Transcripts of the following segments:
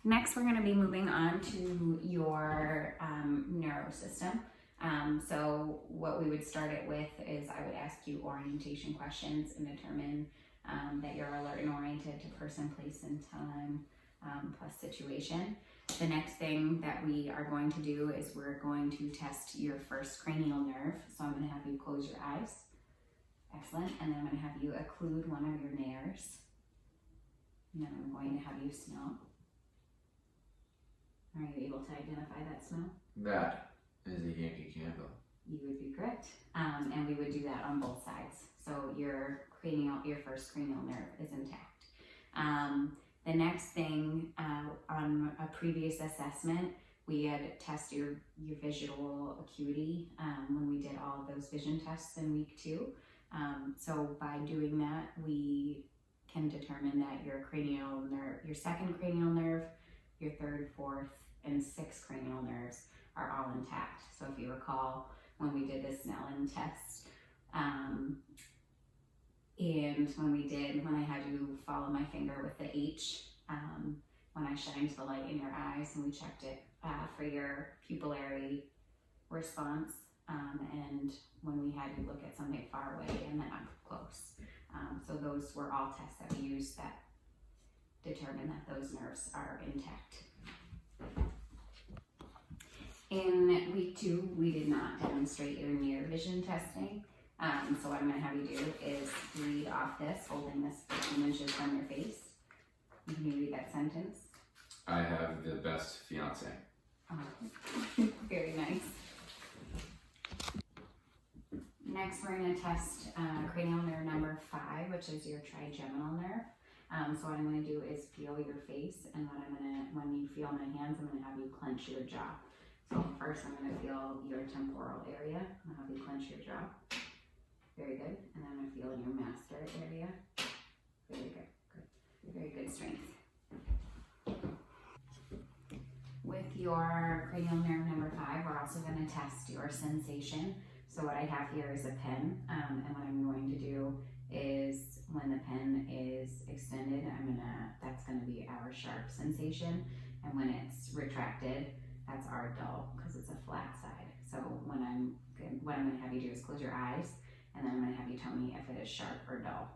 Next, we're going to be moving on to your neuro system. So what we would start it with is I would ask you orientation questions and determine that you're alert and oriented to person, place, and time, plus situation. The next thing that we are going to do is we're going to test your first cranial nerve. So I'm going to have you close your eyes. Excellent. And then I'm going to have you occlude one of your nares. And then I'm going to have you smell. Are you able to identify that smell? That is a Yankee Candle. You would be correct. And we would do that on both sides. So your first cranial nerve is intact. The next thing, on a previous assessment, we had tested your visual acuity when we did all of those vision tests in week 2. So by doing that, we can determine that your cranial nerve, your second cranial nerve, your third, fourth, and sixth cranial nerves are all intact. So if you recall, when we did the Snellen test, and when I had you follow my finger with the H, when I shined the light in your eyes and we checked it for your pupillary response, and when we had you look at something far away and then up close. So those were all tests that we used that determine that those nerves are intact. In week 2, we did not demonstrate your near vision testing. So what I'm going to have you do is read off this, holding this 15 inches from your face. Can you read that sentence? I have the best fiance. Oh, very nice. Next, we're going to test cranial nerve number 5, which is your trigeminal nerve. So what I'm going to do is feel your face, and when you feel my hands, I'm going to have you clench your jaw. So first, I'm going to feel your temporal area. I'll have you clench your jaw. Very good. And then I'm going to feel in your masseter area. Very good. Good. Very good strength. With your cranial nerve number 5, we're also going to test your sensation. So what I have here is a pen, and what I'm going to do is when the pen is extended, that's going to be our sharp sensation, and when it's retracted, that's our dull, because it's a flat side. So what I'm going to have you do is close your eyes, and then I'm going to have you tell me if it is sharp or dull.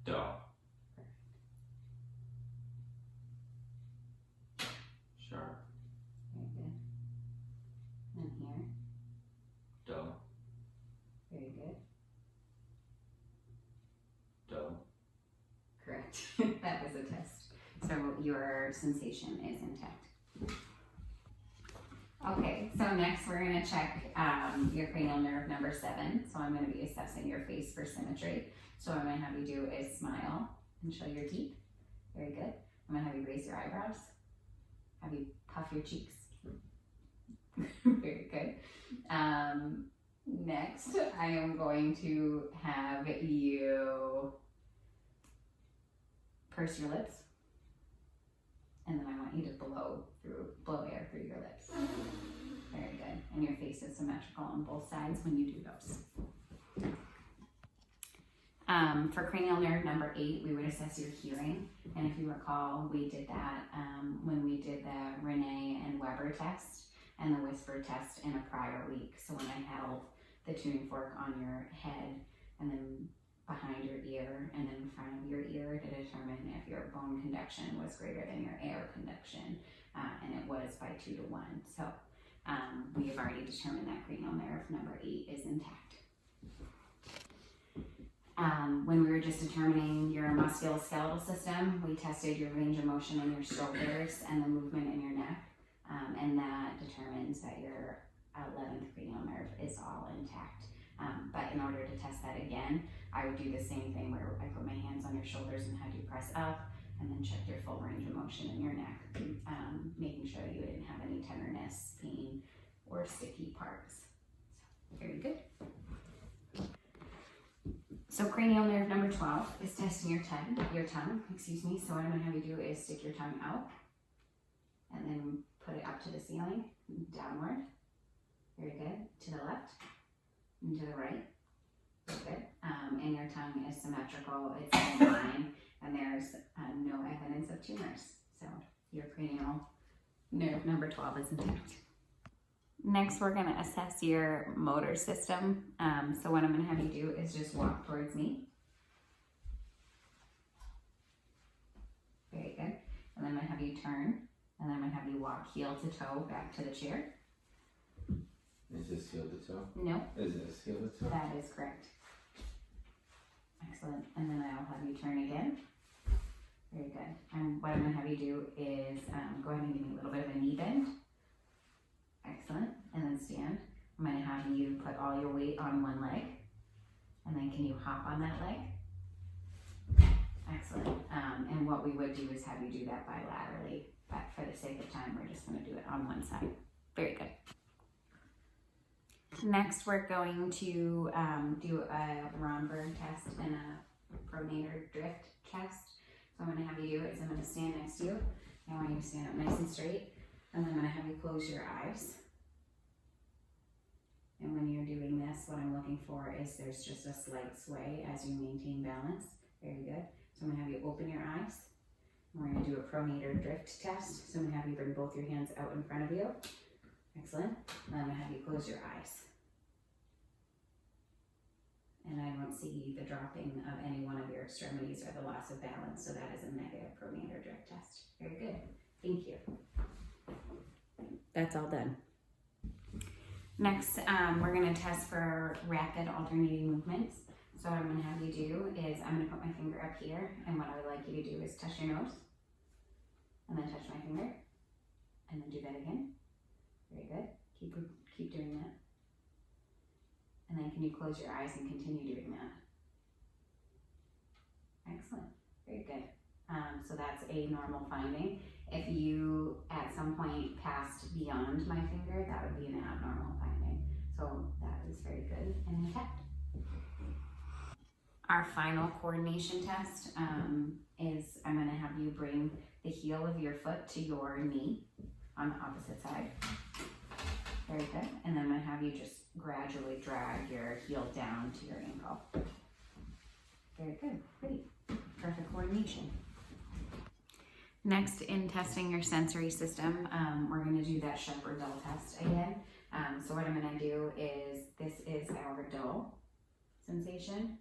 Dull. Sharp. Very good. And here. Dull. Very good. Dull. Correct. That was a test. So your sensation is intact. Okay, so next we're going to check your cranial nerve number 7. So I'm going to be assessing your face for symmetry. So what I'm going to have you do is smile and show your teeth. Very good. I'm going to have you raise your eyebrows. Have you puff your cheeks. Very good. Next, I am going to have you purse your lips. And then I want you to blow air through your lips. Very good. And your face is symmetrical on both sides when you do those. For cranial nerve number 8, we would assess your hearing. And if you recall, we did that when we did the Renee and Weber test and the whisper test in a prior week. So when I held the tuning fork on your head and then behind your ear and then in front of your ear to determine if your bone conduction was greater than your air conduction, and it was by 2 to 1. So we have already determined that cranial nerve number 8 is intact. When we were just determining your musculoskeletal system, we tested your range of motion in your shoulders and the movement in your neck, and that determines that your 11th cranial nerve is all intact. But in order to test that again, I would do the same thing where I put my hands on your shoulders and had you press up, and then check your full range of motion in your neck, making sure that you didn't have any tenderness, pain, or sticky parts. So, very good. So cranial nerve number 12 is testing your tongue. So what I'm going to have you do is stick your tongue out, and then put it up to the ceiling, downward. Very good. To the left, and to the right, Good. And your tongue is symmetrical, it's in line, and there's no evidence of tumors. So your cranial nerve number 12 is intact. Next, we're going to assess your motor system. So what I'm going to have you do is just walk towards me. Very good. And then I'm going to have you turn, and then I'm going to have you walk heel to toe back to the chair. Is this heel to toe? No. Is this heel to toe? That is correct. Excellent. And then I'll have you turn again. Very good. And what I'm going to have you do is go ahead and give me a little bit of a knee bend. Excellent. And then stand. I'm going to have you put all your weight on one leg. And then can you hop on that leg? Excellent. And what we would do is have you do that bilaterally. But for the sake of time, we're just going to do it on one side. Very good. Next, we're going to do a Romberg test and a pronator drift test. So I'm going to have you do it is I'm going to stand next to you. I want you to stand up nice and straight. And I'm going to have you close your eyes. And when you're doing this, what I'm looking for is there's just a slight sway as you maintain balance. Very good. So I'm going to have you open your eyes. We're going to do a pronator drift test. So I'm going to have you bring both your hands out in front of you. Excellent. And I'm going to have you close your eyes. And I don't see the dropping of any one of your extremities or the loss of balance, so that is a negative pronator drift test. Very good. Thank you. That's all done. Next, we're going to test for rapid alternating movements. So what I'm going to have you do is I'm going to put my finger up here, and what I would like you to do is touch your nose, and then touch my finger, and then do that again. Very good. Keep doing that. And then can you close your eyes and continue doing that? Excellent. Very good. So that's a normal finding. If you at some point passed beyond my finger, that would be an abnormal finding. So that is very good and intact. Our final coordination test is I'm going to have you bring the heel of your foot to your knee on the opposite side. Very good. And then I'm going to have you just gradually drag your heel down to your ankle. Very good. Pretty. Perfect coordination. Next, in testing your sensory system, we're going to do that sharp or dull test again. So what I'm going to do is, this is our dull sensation.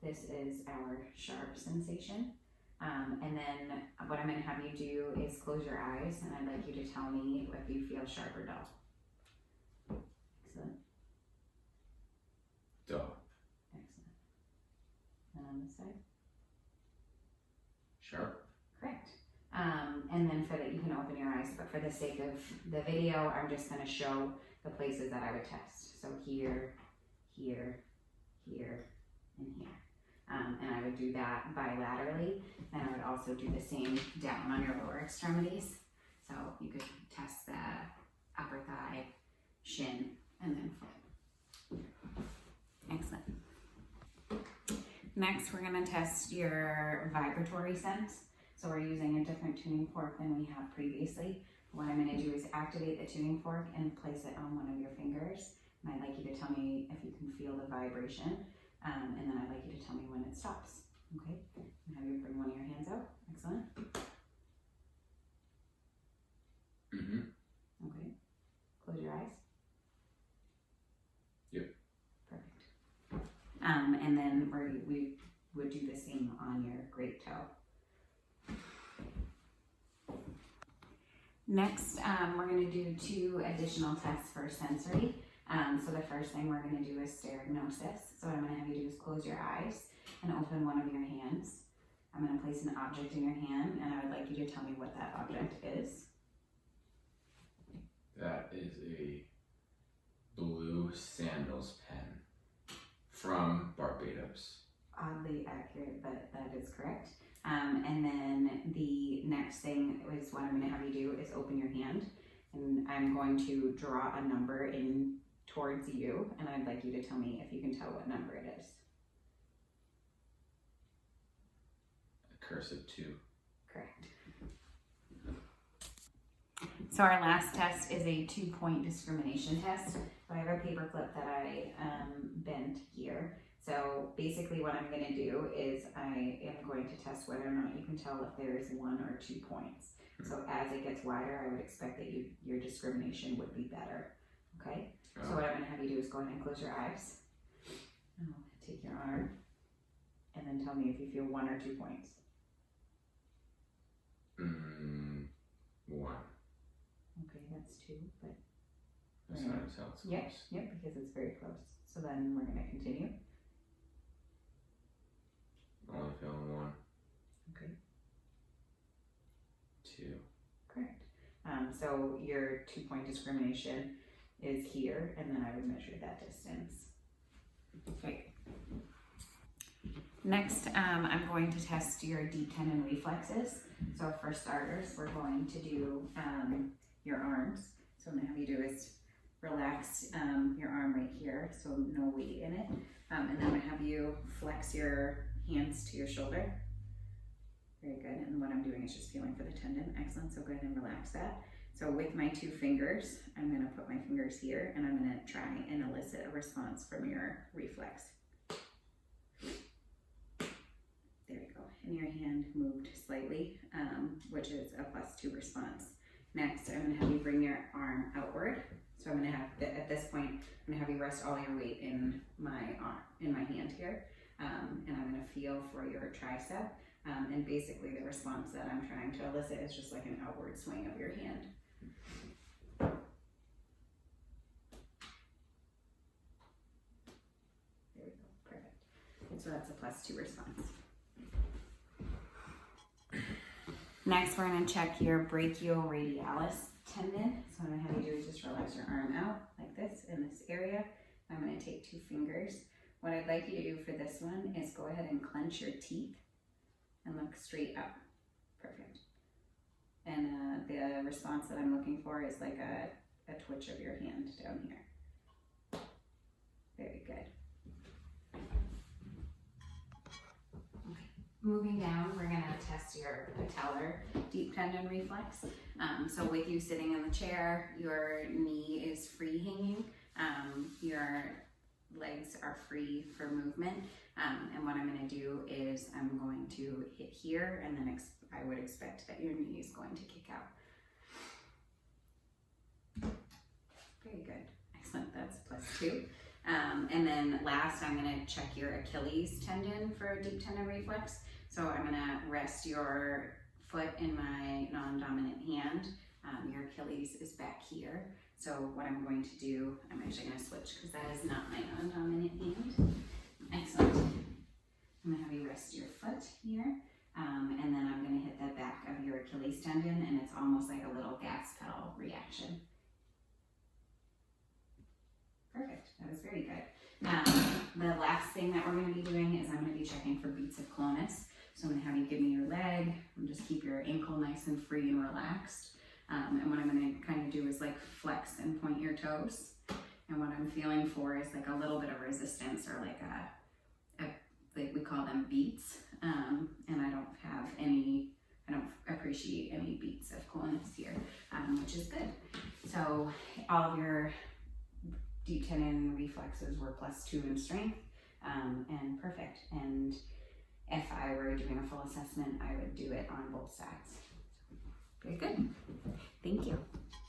This is our sharp sensation. And then what I'm going to have you do is close your eyes, and I'd like you to tell me if you feel sharp or dull. Excellent. Dull. Excellent. And on this side? Sharp. Correct. And then for that, you can open your eyes, but for the sake of the video, I'm just going to show the places that I would test. So here, here, here, and here. And I would do that bilaterally, and I would also do the same down on your lower extremities. So you could test the upper thigh, shin, and then foot. Excellent. Next, we're going to test your vibratory sense. So we're using a different tuning fork than we have previously. What I'm going to do is activate the tuning fork and place it on one of your fingers. And I'd like you to tell me if you can feel the vibration. And then I'd like you to tell me when it stops. Okay? And have you bring one of your hands out. Excellent. Okay. Close your eyes. Yep. Perfect. And then we would do the same on your great toe. Next, we're going to do 2 additional tests for sensory. So the first thing we're going to do is stereognosis. So what I'm going to have you do is close your eyes and open one of your hands. I'm going to place an object in your hand, and I would like you to tell me what that object is. That is a blue sandals pen from Barbados. Oddly accurate, but that is correct. And then the next thing is what I'm going to have you do is open your hand, and I'm going to draw a number in towards you, and I'd like you to tell me if you can tell what number it is. A cursive 2. Correct. So our last test is a 2-point discrimination test. So I have a paper clip that I bent here. So basically what I'm going to do is I am going to test whether or not you can tell if there's 1 or 2 points. So as it gets wider, I would expect that your discrimination would be better. Okay? So what I'm going to have you do is go ahead and close your eyes. And I'll take your arm and then tell me if you feel 1 or 2 points. 1. Okay, that's 2, but That's not until it's close. Yep, because it's very close. So then we're going to continue. Only feeling 1. Okay. 2. Correct. So your 2-point discrimination is here, and then I would measure that distance. Okay. Next, I'm going to test your deep tendon reflexes. So for starters, we're going to do your arms. So what I'm going to have you do is relax your arm right here, so no weight in it. And then I'm going to have you flex your hands to your shoulder. Very good. And what I'm doing is just feeling for the tendon. Excellent. So go ahead and relax that. So with my 2 fingers, I'm going to put my fingers here and I'm going to try and elicit a response from your reflex. There we go. And your hand moved slightly, which is a +2 response. Next, I'm going to have you bring your arm outward. So I'm going to have, at this point, I'm going to have you rest all your weight in my arm, in my hand here. And I'm going to feel for your tricep. And basically the response that I'm trying to elicit is just like an outward swing of your hand. There we go, perfect. And so that's a +2 response. Next, we're going to check your brachioradialis tendon. So what I'm going to have you do is just relax your arm out like this in this area. I'm going to take 2 fingers. What I'd like you to do for this one is go ahead and clench your teeth and look straight up. Perfect. And the response that I'm looking for is like a twitch of your hand down here. Very good. Okay. Moving down, we're gonna test your patellar deep tendon reflex. So with you sitting in the chair, your knee is free hanging. Your legs are free for movement. And what I'm going to do is I'm going to hit here, and then I would expect that your knee is going to kick out. Very good. Excellent. That's +2. And then last, I'm going to check your Achilles tendon for a deep tendon reflex. So I'm going to rest your foot in my non-dominant hand. Your Achilles is back here. So what I'm going to do, I'm actually going to switch because that is not my non-dominant hand. Excellent. I'm going to have you rest your foot here, and then I'm going to hit the back of your Achilles tendon, and it's almost like a little gas pedal reaction. Perfect. That was very good. The last thing that we're going to be doing is I'm going to be checking for beats of clonus. So I'm going to have you give me your leg and just keep your ankle nice and free and relaxed. And what I'm going to kind of do is like flex and point your toes. And what I'm feeling for is like a little bit of resistance, or like like we call them beats. And I don't appreciate any beats of coolness here, which is good. So all of your deep tendon reflexes were +2 in strength, and perfect. And if I were doing a full assessment, I would do it on both sides. Very good. Thank you.